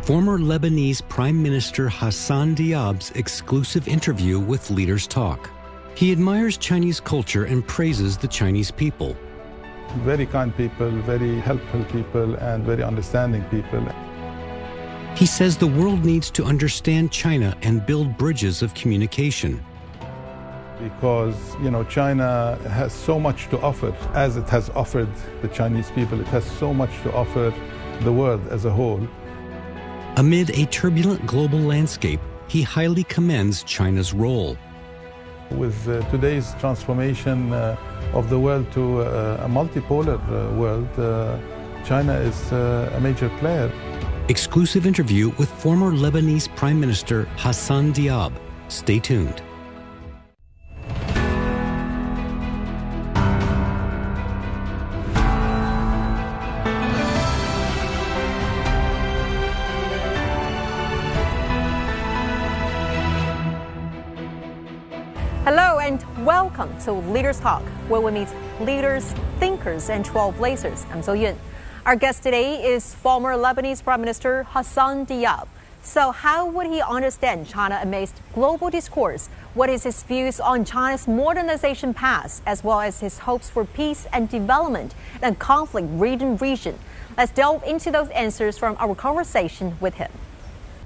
former Lebanese Prime Minister Hassan Diab's exclusive interview with Leaders Talk. He admires Chinese culture and praises the Chinese people. Very kind people, very helpful people, and very understanding people. He says the world needs to understand China and build bridges of communication. Because, China has so much to offer, as it has offered the Chinese people. It has so much to offer the world as a whole. Amid a turbulent global landscape, he highly commends China's role. With today's transformation of the world to a multipolar world, China is a major player. Exclusive interview with former Lebanese Prime Minister Hassan Diab. Stay tuned. Hello and welcome to Leaders Talk, where we meet leaders, thinkers, and trailblazers. I'm So Yun. Our guest today is former Lebanese Prime Minister Hassan Diab. So how would he understand China amidst global discourse? What is his views on China's modernization path, as well as his hopes for peace and development in a conflict-ridden region? Let's delve into those answers from our conversation with him.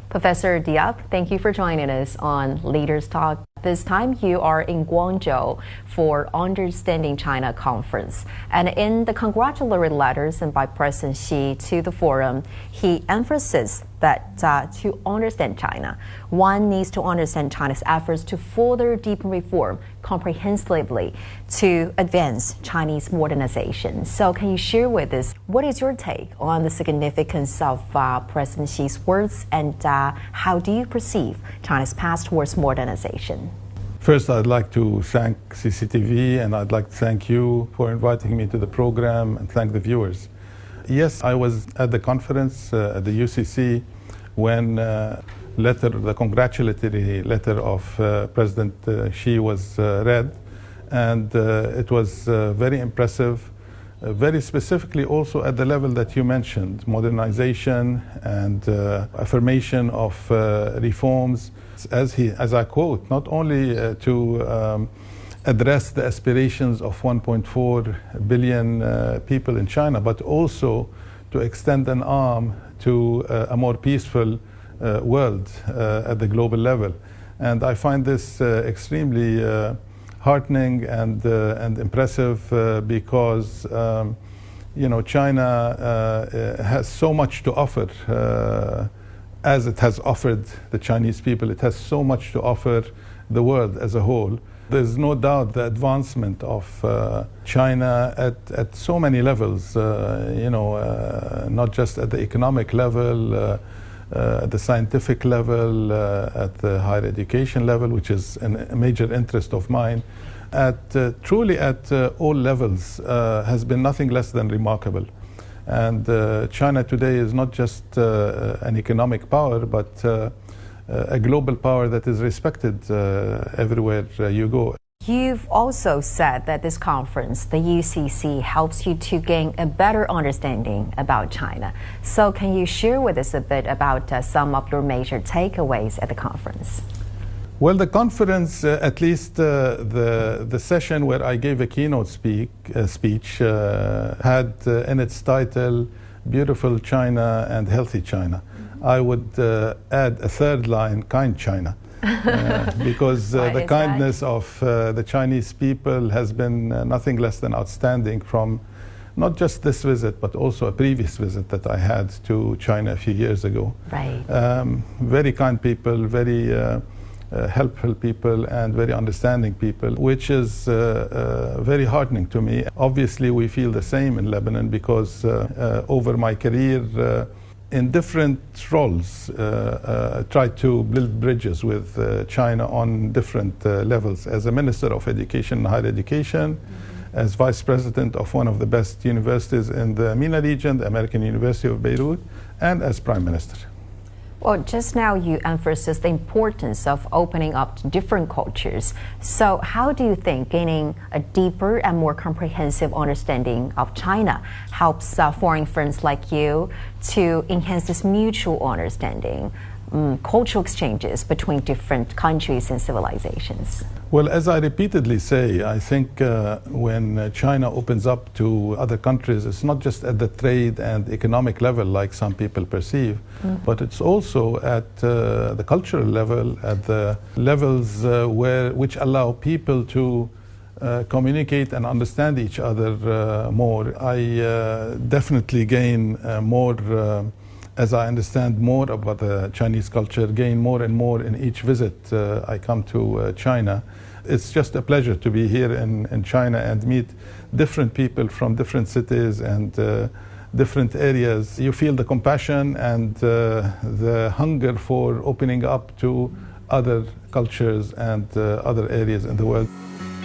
Professor Diab, thank you for joining us on Leaders Talk. This time you are in Guangzhou for Understanding China conference. And in the congratulatory letters sent by President Xi to the forum, he emphasizes that to understand China, one needs to understand China's efforts to further deepen reform comprehensively to advance Chinese modernization. So can you share with us, what is your take on the significance of President Xi's words, and how do you perceive China's path towards modernization? First, I'd like to thank CCTV, and I'd like to thank you for inviting me to the program, and thank the viewers. Yes, I was at the conference at the UCC when the congratulatory letter of President Xi was read, and it was very impressive, very specifically also at the level that you mentioned, modernization and affirmation of reforms, as I quote, not only to address the aspirations of 1.4 billion people in China, but also to extend an arm to a more peaceful world at the global level. And I find this extremely heartening and impressive because China has so much to offer, as it has offered the Chinese people. It has so much to offer the world as a whole. There's no doubt the advancement of China at so many levels, not just at the economic level, at the scientific level, at the higher education level, which is a major interest of mine, truly at all levels, has been nothing less than remarkable. And China today is not just an economic power, but a global power that is respected everywhere you go. You've also said that this conference, the UCC, helps you to gain a better understanding about China. So can you share with us a bit about some of your major takeaways at the conference? Well, the conference, at least the session where I gave a keynote speech, had in its title, Beautiful China and Healthy China. I would add a third line, Kind China, because the kindness of the Chinese people has been nothing less than outstanding, from not just this visit, but also a previous visit that I had to China a few years ago. Right. Very kind people, very helpful people, and very understanding people, which is very heartening to me. Obviously, we feel the same in Lebanon because over my career, in different roles, tried to build bridges with China on different levels. As a Minister of Education and Higher Education, as Vice President of one of the best universities in the MENA region, the American University of Beirut, and as Prime Minister. Well, just now you emphasized the importance of opening up to different cultures. So how do you think gaining a deeper and more comprehensive understanding of China helps foreign friends like you to enhance this mutual understanding, cultural exchanges between different countries and civilizations? Well, as I repeatedly say, I think when China opens up to other countries, it's not just at the trade and economic level like some people perceive, but it's also at the cultural level, at the levels which allow people to communicate and understand each other more. I definitely gain more as I understand more about the Chinese culture, gain more and more in each visit I come to China. It's just a pleasure to be here in China and meet different people from different cities and different areas. You feel the compassion and the hunger for opening up to other cultures and other areas in the world.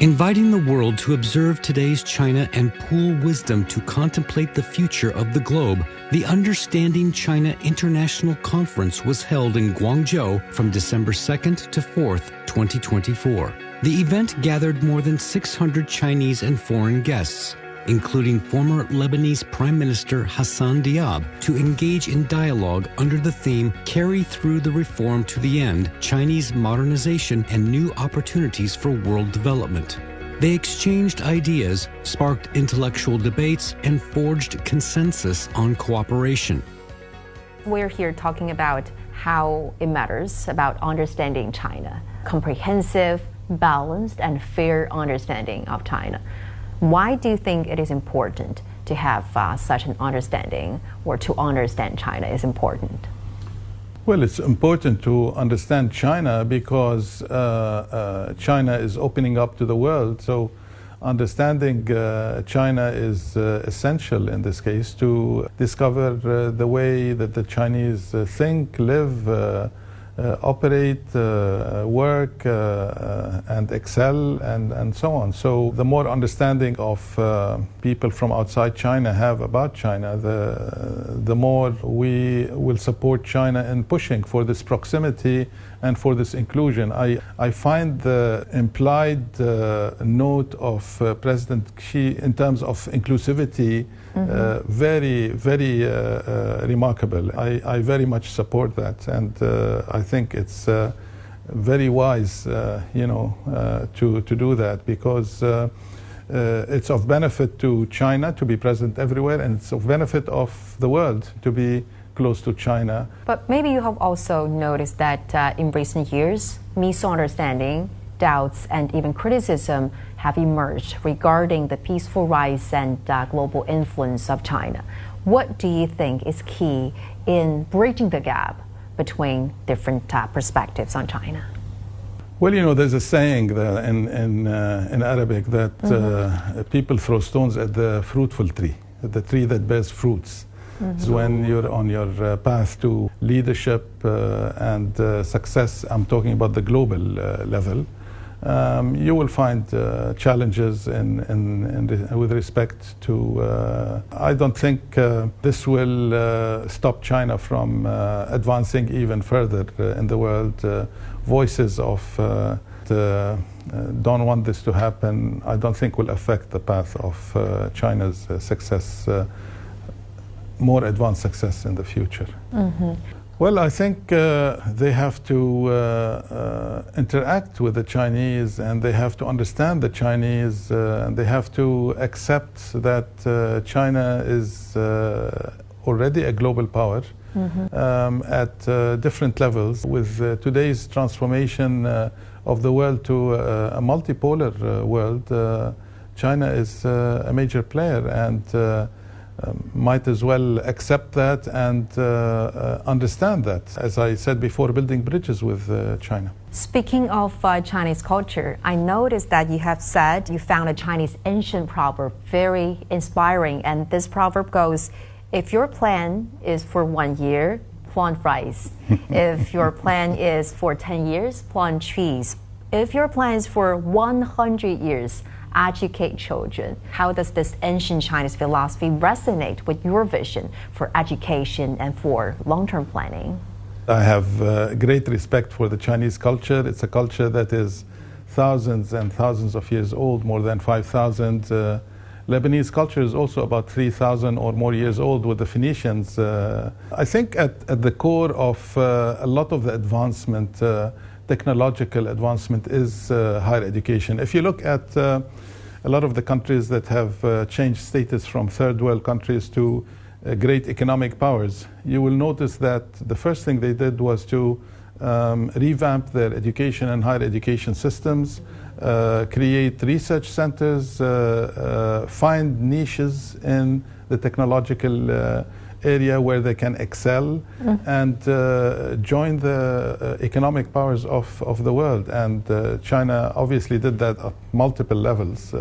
Inviting the world to observe today's China and pool wisdom to contemplate the future of the globe, the Understanding China International Conference was held in Guangzhou from December 2nd to 4th, 2024. The event gathered more than 600 Chinese and foreign guests, including former Lebanese Prime Minister Hassan Diab, to engage in dialogue under the theme Carry Through the Reform to the End, Chinese Modernization and New Opportunities for World Development. They exchanged ideas, sparked intellectual debates, and forged consensus on cooperation. We're here talking about how it matters about understanding China, comprehensive, balanced, and fair understanding of China. Why do you think it is important to have such an understanding, or to understand China is important? Well, it's important to understand China because China is opening up to the world. So understanding China is essential in this case to discover the way that the Chinese think, live, operate, work, and excel, and so on. So the more understanding of people from outside China have about China, the more we will support China in pushing for this proximity and for this inclusion. I find the implied note of President Xi in terms of inclusivity very, very remarkable. I very much support that, and I think it's very wise, to do that, because it's of benefit to China to be present everywhere, and it's of benefit of the world to be close to China. But maybe you have also noticed that in recent years, misunderstanding, doubts, and even criticism have emerged regarding the peaceful rise and global influence of China. What do you think is key in bridging the gap between different perspectives on China? Well, there's a saying that in Arabic that people throw stones at the fruitful tree, the tree that bears fruits. So when you're on your path to leadership and success, I'm talking about the global level, you will find challenges with respect to. I don't think this will stop China from advancing even further in the world. Voices of don't want this to happen, I don't think will affect the path of China's success, more advanced success in the future. Well, I think they have to interact with the Chinese, and they have to understand the Chinese, and they have to accept that China is already a global power at different levels. With today's transformation of the world to a multipolar world, China is a major player, and might as well accept that and understand that. As I said before, building bridges with China. Speaking of Chinese culture, I noticed that you have said you found a Chinese ancient proverb very inspiring, and this proverb goes, if your plan is for 1 year, plant rice. If your plan is for 10 years, plant trees. If your plan is for 100 years, educate children. How does this ancient Chinese philosophy resonate with your vision for education and for long-term planning? I have great respect for the Chinese culture. It's a culture that is thousands and thousands of years old, more than 5,000. Lebanese culture is also about 3,000 or more years old with the Phoenicians. I think at the core of a lot of the advancement, technological advancement, is higher education. If you look at a lot of the countries that have changed status from third world countries to great economic powers, you will notice that the first thing they did was to revamp their education and higher education systems, create research centers, find niches in the technological area where they can excel, and join the economic powers of the world. And China obviously did that at multiple levels,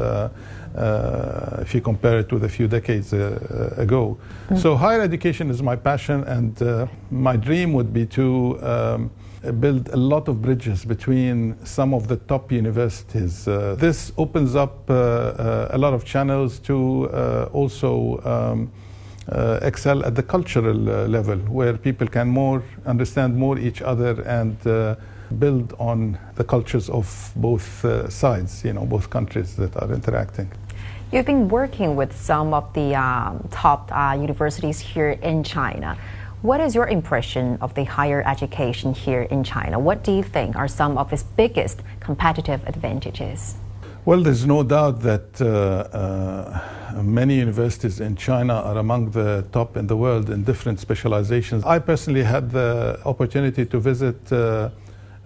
if you compare it with a few decades ago. So higher education is my passion, and my dream would be to build a lot of bridges between some of the top universities. This opens up a lot of channels to also excel at the cultural level, where people can understand more each other and build on the cultures of both sides, both countries that are interacting. You've been working with some of the top universities here in China. What is your impression of the higher education here in China? What do you think are some of its biggest competitive advantages? Well, there's no doubt that many universities in China are among the top in the world in different specializations. I personally had the opportunity to visit,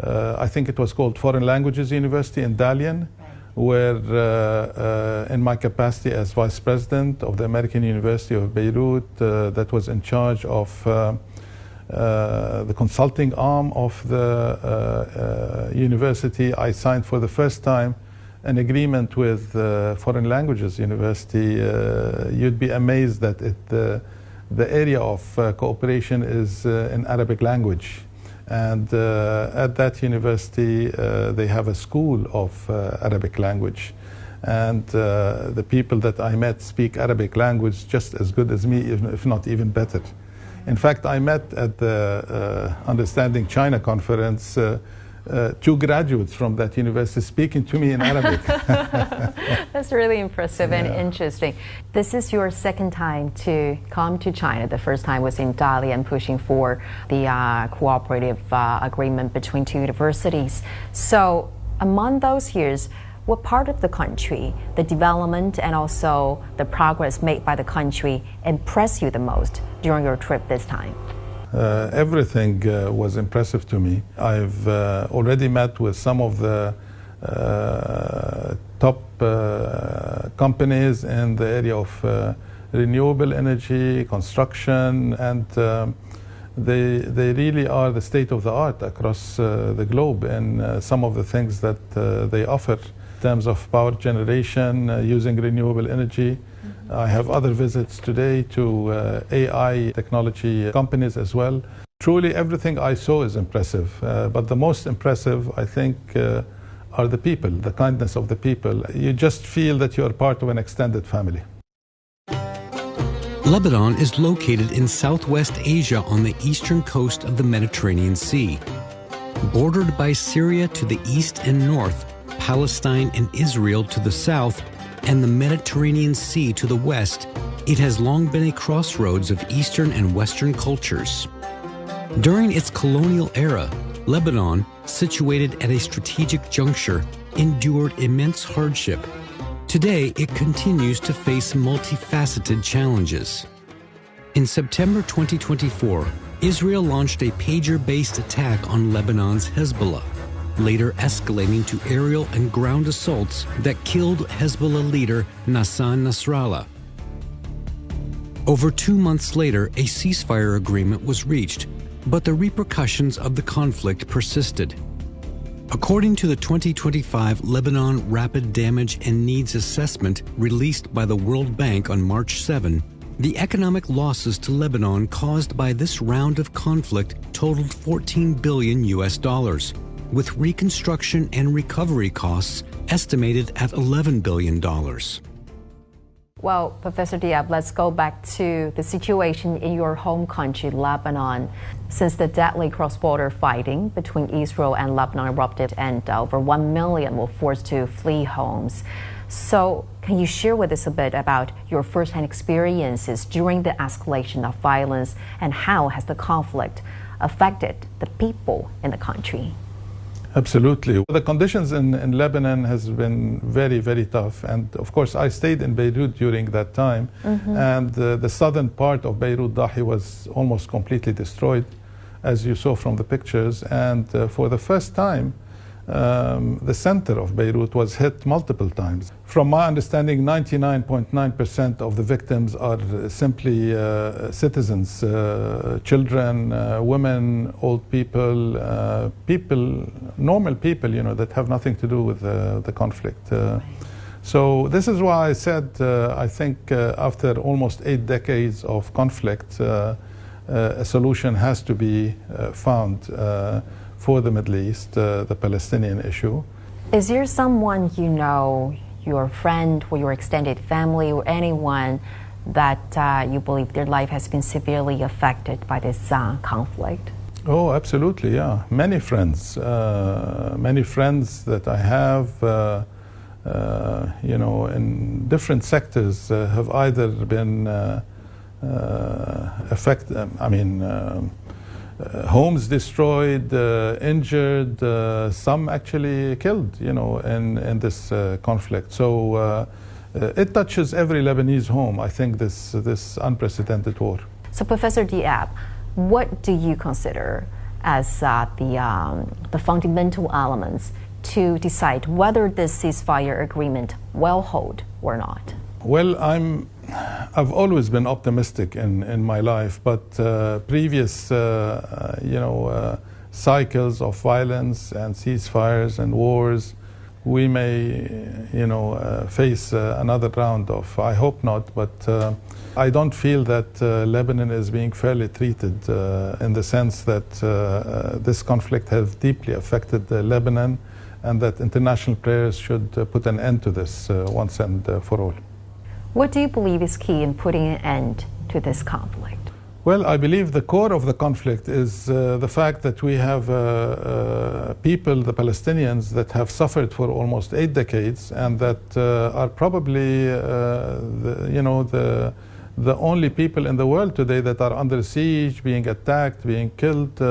I think it was called Foreign Languages University in Dalian, where in my capacity as Vice President of the American University of Beirut, that was in charge of the consulting arm of the university, I signed for the first time an agreement with Foreign Languages University. You'd be amazed that the area of cooperation is in Arabic language. And at that university, they have a school of Arabic language. And the people that I met speak Arabic language just as good as me, if not even better. In fact, I met at the Understanding China conference two graduates from that university speaking to me in Arabic. That's really impressive and interesting. This is your second time to come to China. The first time was in Dalian, pushing for the cooperative agreement between two universities. So among those years, what part of the country, the development and also the progress made by the country impressed you the most during your trip this time? Everything was impressive to me. I've already met with some of the top companies in the area of renewable energy, construction, and they really are the state of the art across the globe in some of the things that they offer in terms of power generation using renewable energy. I have other visits today to AI technology companies as well. Truly everything I saw is impressive, but the most impressive, I think, are the people, the kindness of the people. You just feel that you're part of an extended family. Lebanon is located in Southwest Asia on the eastern coast of the Mediterranean Sea. Bordered by Syria to the east and north, Palestine and Israel to the south, and the Mediterranean Sea to the west, it has long been a crossroads of Eastern and Western cultures. During its colonial era, Lebanon, situated at a strategic juncture, endured immense hardship. Today, it continues to face multifaceted challenges. In September 2024, Israel launched a pager-based attack on Lebanon's Hezbollah, later escalating to aerial and ground assaults that killed Hezbollah leader Hassan Nasrallah. Over 2 months later, a ceasefire agreement was reached, but the repercussions of the conflict persisted. According to the 2025 Lebanon Rapid Damage and Needs Assessment released by the World Bank on March 7, the economic losses to Lebanon caused by this round of conflict totaled $14 billion, with reconstruction and recovery costs estimated at $11 billion. Well, Professor Diab, let's go back to the situation in your home country, Lebanon. Since the deadly cross-border fighting between Israel and Lebanon erupted and over 1 million were forced to flee homes. So can you share with us a bit about your first-hand experiences during the escalation of violence, and how has the conflict affected the people in the country? Absolutely. The conditions in Lebanon has been very, very tough. And of course, I stayed in Beirut during that time. And the southern part of Beirut, Dahi, was almost completely destroyed, as you saw from the pictures. And for the first time, the center of Beirut was hit multiple times. From my understanding, 99.9% of the victims are simply citizens, children, women, old people, normal people, that have nothing to do with the conflict. So this is why I said, I think after almost 8 decades of conflict, a solution has to be found for the Middle East, the Palestinian issue. Is there someone you know, your friend or your extended family or anyone that you believe their life has been severely affected by this conflict? Oh, absolutely, yeah. Many friends that I have, in different sectors have either been affected, homes destroyed, injured, some actually killed, in this conflict. So it touches every Lebanese home, I think, this unprecedented war. So, Professor Diab, what do you consider as the fundamental elements to decide whether this ceasefire agreement will hold or not? Well, I've always been optimistic in my life, but previous, cycles of violence and ceasefires and wars, we may, face another round of, I hope not, but I don't feel that Lebanon is being fairly treated in the sense that this conflict has deeply affected Lebanon, and that international players should put an end to this once and for all. What do you believe is key in putting an end to this conflict? Well, I believe the core of the conflict is the fact that we have people, the Palestinians, that have suffered for almost 8 decades, and that are probably, the only people in the world today that are under siege, being attacked, being killed.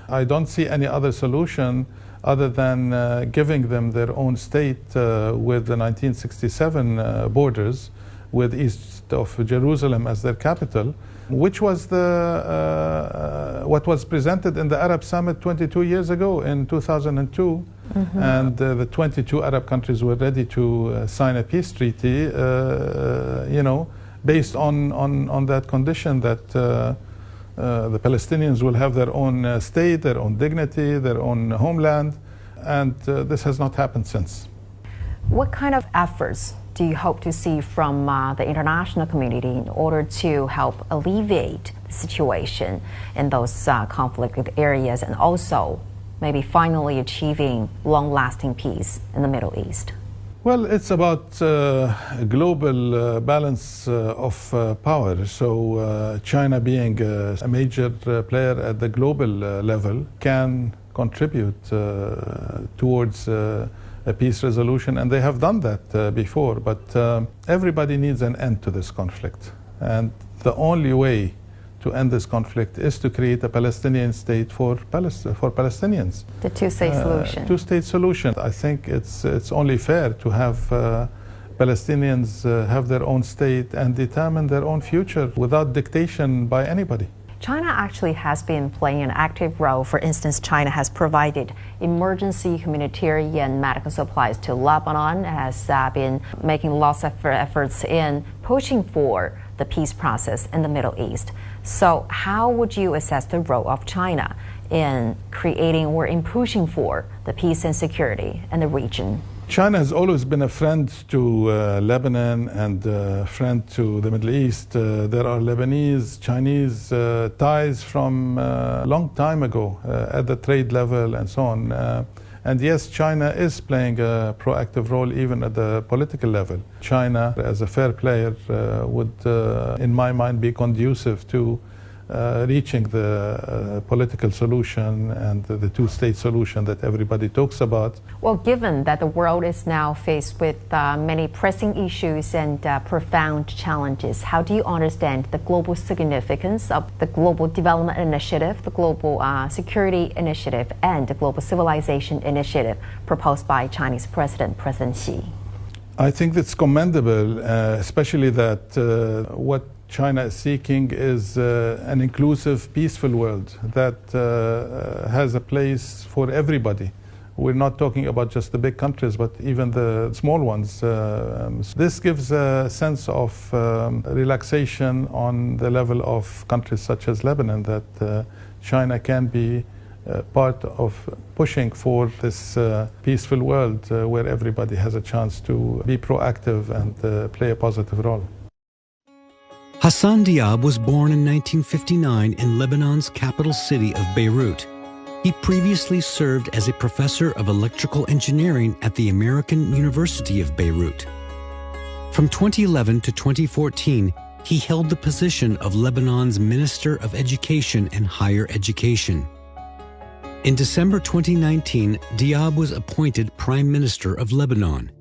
I don't see any other solution other than giving them their own state with the 1967 borders, with east of Jerusalem as their capital, which was what was presented in the Arab Summit 22 years ago in 2002. And the 22 Arab countries were ready to sign a peace treaty, based on that condition that the Palestinians will have their own state, their own dignity, their own homeland, and this has not happened since. What kind of efforts do you hope to see from the international community in order to help alleviate the situation in those conflicted areas, and also maybe finally achieving long-lasting peace in the Middle East? Well, it's about global balance of power. So China, being a major player at the global level, can contribute towards a peace resolution, and they have done that before. But everybody needs an end to this conflict, and the only way to end this conflict is to create a Palestinian state for Palestinians. The two-state solution. Two-state solution. I think it's only fair to have Palestinians have their own state and determine their own future without dictation by anybody. China actually has been playing an active role. For instance, China has provided emergency humanitarian medical supplies to Lebanon, has been making lots of efforts in pushing for the peace process in the Middle East. So how would you assess the role of China in creating or in pushing for the peace and security in the region? China has always been a friend to Lebanon and a friend to the Middle East. There are Lebanese-Chinese ties from a long time ago at the trade level and so on. And yes, China is playing a proactive role even at the political level. China, as a fair player, would, in my mind, be conducive to reaching the political solution and the two-state solution that everybody talks about. Well, given that the world is now faced with many pressing issues and profound challenges, how do you understand the global significance of the Global Development Initiative, the Global Security Initiative, and the Global Civilization Initiative proposed by Chinese President Xi? I think that's commendable, especially that what China is seeking is an inclusive, peaceful world that has a place for everybody. We're not talking about just the big countries, but even the small ones. This gives a sense of relaxation on the level of countries such as Lebanon, that China can be part of pushing for this peaceful world where everybody has a chance to be proactive and play a positive role. Hassan Diab was born in 1959 in Lebanon's capital city of Beirut. He previously served as a professor of electrical engineering at the American University of Beirut. From 2011 to 2014, he held the position of Lebanon's Minister of Education and Higher Education. In December 2019, Diab was appointed Prime Minister of Lebanon.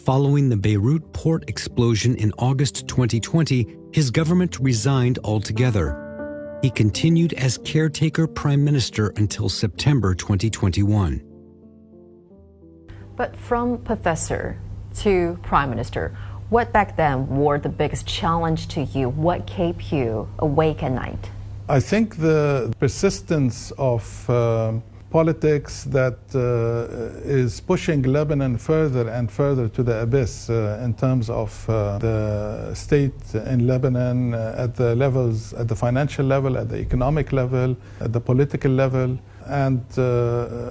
Following the Beirut port explosion in August 2020, his government resigned altogether. He continued as caretaker prime minister until September 2021. But from professor to prime minister, what back then were the biggest challenge to you? What kept you awake at night? I think the persistence of politics that is pushing Lebanon further and further to the abyss in terms of the state in Lebanon at the levels, at the financial level, at the economic level, at the political level. And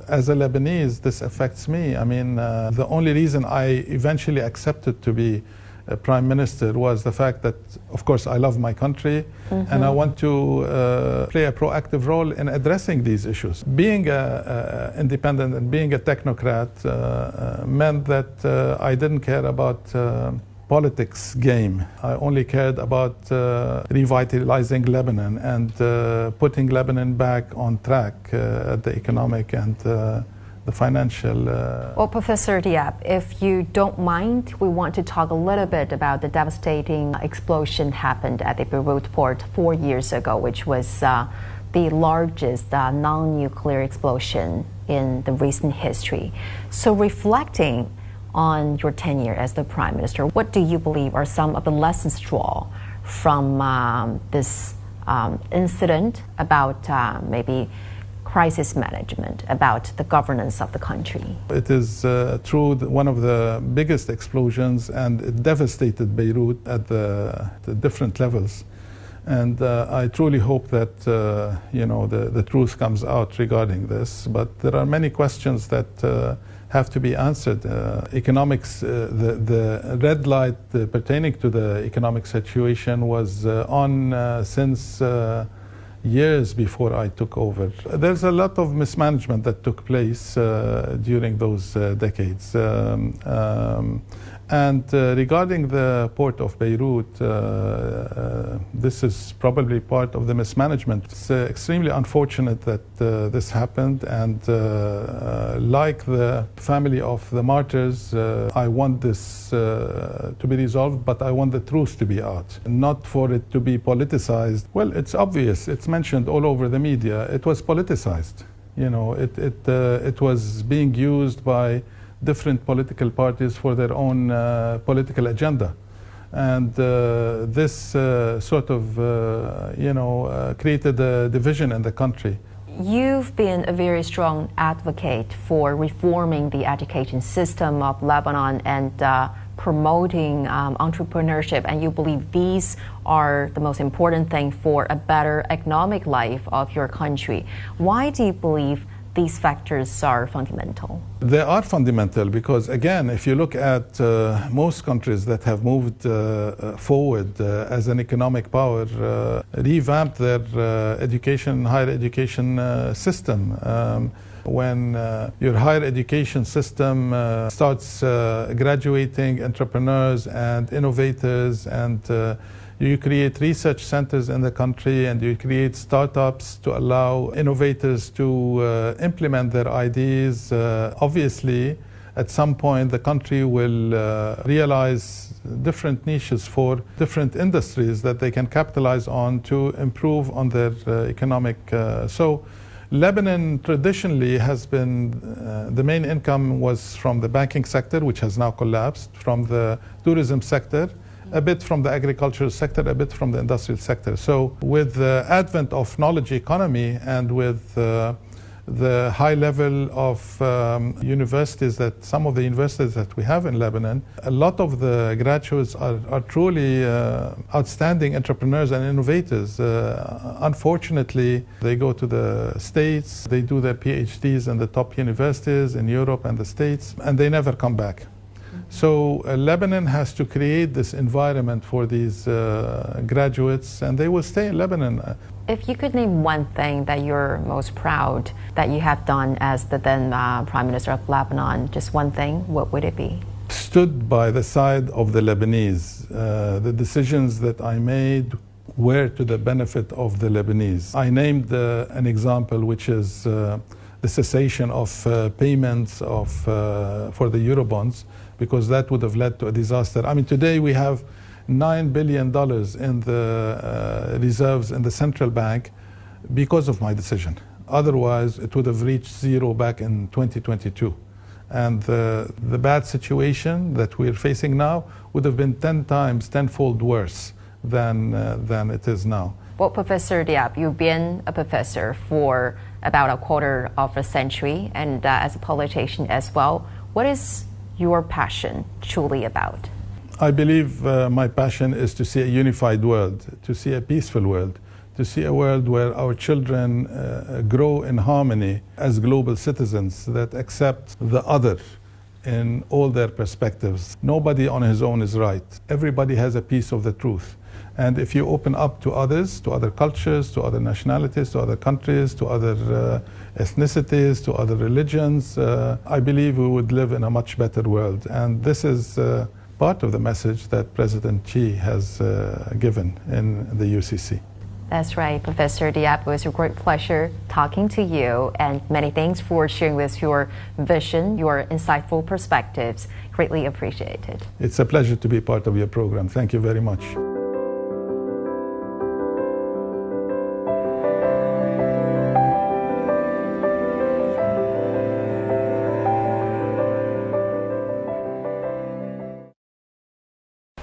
as a Lebanese, this affects me. I mean, the only reason I eventually accepted to be Prime Minister was the fact that, of course, I love my country and I want to play a proactive role in addressing these issues. Being independent and being a technocrat meant that I didn't care about politics game. I only cared about revitalizing Lebanon and putting Lebanon back on track at the economic and the financial. Well, Professor Diab, if you don't mind, we want to talk a little bit about the devastating explosion happened at the Beirut port 4 years ago, which was the largest non-nuclear explosion in the recent history. So reflecting on your tenure as the Prime Minister, what do you believe are some of the lessons drawn from this incident about maybe crisis management, about the governance of the country? It is true that one of the biggest explosions, and it devastated Beirut at the different levels. And I truly hope that the truth comes out regarding this. But there are many questions that have to be answered. Economics, the red light pertaining to the economic situation was on since years before I took over. There's a lot of mismanagement that took place during those decades. And regarding the port of Beirut, this is probably part of the mismanagement. It's extremely unfortunate that this happened, and like the family of the martyrs, I want this to be resolved, but I want the truth to be out, not for it to be politicized. Well, it's obvious, it's mentioned all over the media, it was politicized. You know, it was being used by different political parties for their own political agenda. And this sort of, created a division in the country. You've been a very strong advocate for reforming the education system of Lebanon and promoting entrepreneurship, and you believe these are the most important thing for a better economic life of your country. Why do you believe these factors are fundamental? They are fundamental because, again, if you look at most countries that have moved forward as an economic power, revamped their higher education system. when your higher education system starts graduating entrepreneurs and innovators, and you create research centers in the country, and you create startups to allow innovators to implement their ideas. Obviously, at some point, the country will realize different niches for different industries that they can capitalize on to improve on their economic. So Lebanon traditionally has been, the main income was from the banking sector, which has now collapsed, from the tourism sector, a bit from the agricultural sector, a bit from the industrial sector. So with the advent of knowledge economy and with the high level of universities, that some of the universities that we have in Lebanon, a lot of the graduates are truly outstanding entrepreneurs and innovators. Unfortunately, they go to the States, they do their PhDs in the top universities in Europe and the States, and they never come back. So Lebanon has to create this environment for these graduates, and they will stay in Lebanon. If you could name one thing that you're most proud that you have done as the then Prime Minister of Lebanon, just one thing, what would it be? Stood by the side of the Lebanese. The decisions that I made were to the benefit of the Lebanese. I named an example, which is the cessation of payments for the Eurobonds, because that would have led to a disaster. I mean, today we have $9 billion in the reserves in the central bank because of my decision. Otherwise, it would have reached zero back in 2022. And the bad situation that we're facing now would have been tenfold worse than it is now. Well, Professor Diab, you've been a professor for about a quarter of a century, and as a politician as well. What is your passion truly about? I believe my passion is to see a unified world, to see a peaceful world, to see a world where our children grow in harmony as global citizens that accept the other in all their perspectives. Nobody on his own is right. Everybody has a piece of the truth. And if you open up to others, to other cultures, to other nationalities, to other countries, to other ethnicities, to other religions, I believe we would live in a much better world. And this is part of the message that President Xi has given in the UCC. That's right, Professor Diab. It was a great pleasure talking to you, and many thanks for sharing with us your vision, your insightful perspectives. Greatly appreciated. It's a pleasure to be part of your program. Thank you very much.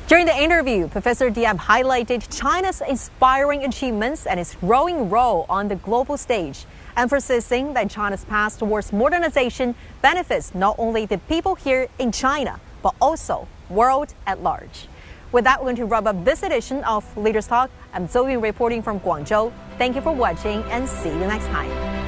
During the interview, Professor Diab highlighted China's inspiring achievements and its growing role on the global stage, emphasizing that China's path towards modernization benefits not only the people here in China, but also world at large. With that, we're going to wrap up this edition of Leaders Talk. I'm Zoe reporting from Guangzhou. Thank you for watching, and see you next time.